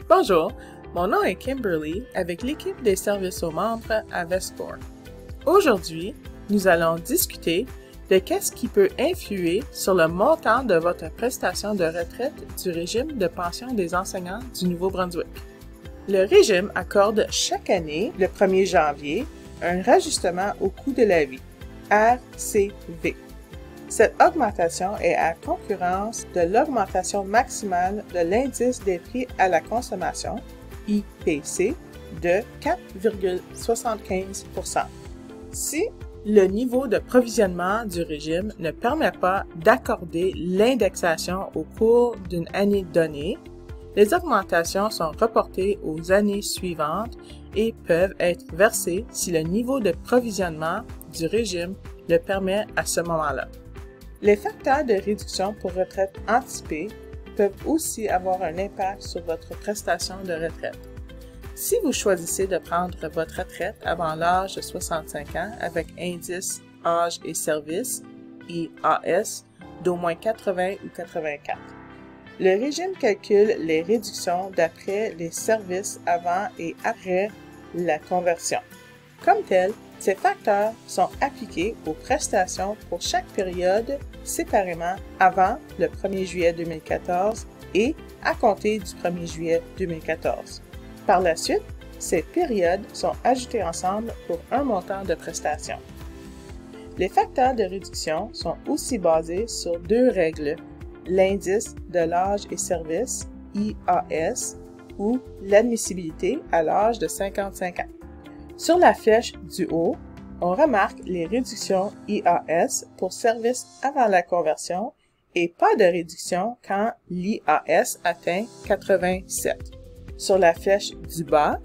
Bonjour, mon nom est Kimberly avec l'équipe des services aux membres à Vescore. Aujourd'hui, nous allons discuter de qu'est-ce qui peut influer sur le montant de votre prestation de retraite du régime de pension des enseignants du Nouveau-Brunswick. Le régime accorde chaque année, le 1er janvier, un rajustement au coût de la vie, RCV. Cette augmentation est à concurrence de l'augmentation maximale de l'indice des prix à la consommation, IPC, de 4,75 %. Si le niveau de provisionnement du régime ne permet pas d'accorder l'indexation au cours d'une année donnée, les augmentations sont reportées aux années suivantes et peuvent être versées si le niveau de provisionnement du régime le permet à ce moment-là. Les facteurs de réduction pour retraite anticipée peuvent aussi avoir un impact sur votre prestation de retraite. Si vous choisissez de prendre votre retraite avant l'âge de 65 ans avec indice âge et service, IAS, d'au moins 80 ou 84, le régime calcule les réductions d'après les services avant et après la conversion. Comme tel, ces facteurs sont appliqués aux prestations pour chaque période séparément avant le 1er juillet 2014 et à compter du 1er juillet 2014. Par la suite, ces périodes sont ajoutées ensemble pour un montant de prestation. Les facteurs de réduction sont aussi basés sur deux règles, l'indice de l'âge et service, IAS, ou l'admissibilité à l'âge de 55 ans. Sur la flèche du haut, on remarque les réductions IAS pour service avant la conversion et pas de réduction quand l'IAS atteint 87. Sur la flèche du bas,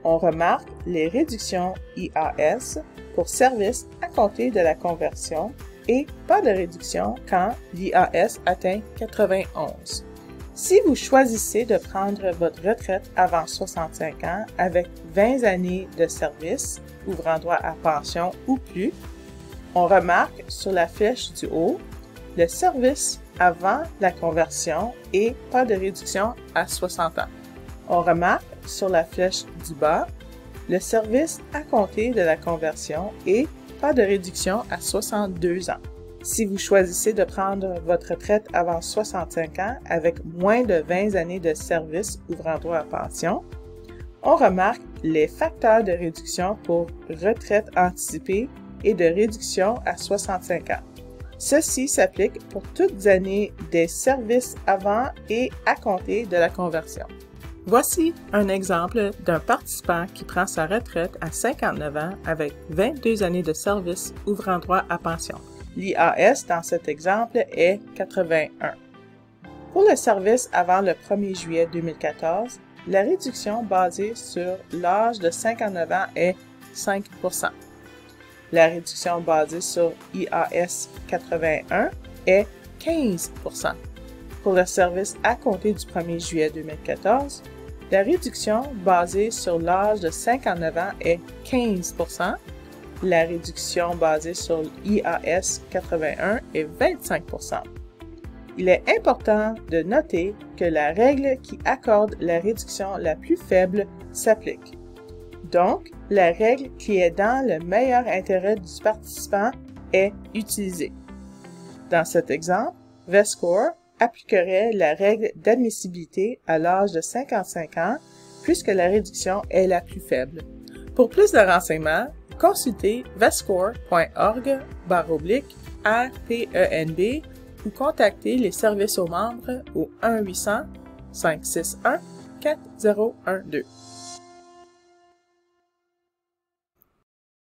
on remarque les réductions IAS pour service à compter de la conversion et pas de réduction quand l'IAS atteint 91. Si vous choisissez de prendre votre retraite avant 65 ans avec 20 années de service, ouvrant droit à pension ou plus, on remarque sur la flèche du haut le service avant la conversion et pas de réduction à 60 ans. On remarque sur la flèche du bas le service à compter de la conversion et pas de réduction à 62 ans. Si vous choisissez de prendre votre retraite avant 65 ans avec moins de 20 années de service ouvrant droit à pension, on remarque les facteurs de réduction pour retraite anticipée et de réduction à 65 ans. Ceci s'applique pour toutes les années des services avant et à compter de la conversion. Voici un exemple d'un participant qui prend sa retraite à 59 ans avec 22 années de service ouvrant droit à pension. L'IAS dans cet exemple est 81. Pour le service avant le 1er juillet 2014, la réduction basée sur l'âge de 59 ans est 5 %. La réduction basée sur IAS 81 est 15 %. Pour le service à compter du 1er juillet 2014, la réduction basée sur l'âge de 59 ans est 15 %. La réduction basée sur l'IAS 81 est 25 %. Il est important de noter que la règle qui accorde la réduction la plus faible s'applique. Donc, la règle qui est dans le meilleur intérêt du participant est utilisée. Dans cet exemple, Vescore appliquerait la règle d'admissibilité à l'âge de 55 ans puisque la réduction est la plus faible. Pour plus de renseignements, consultez vescore.org/RPENB ou contactez les services aux membres au 1-800-561-4012.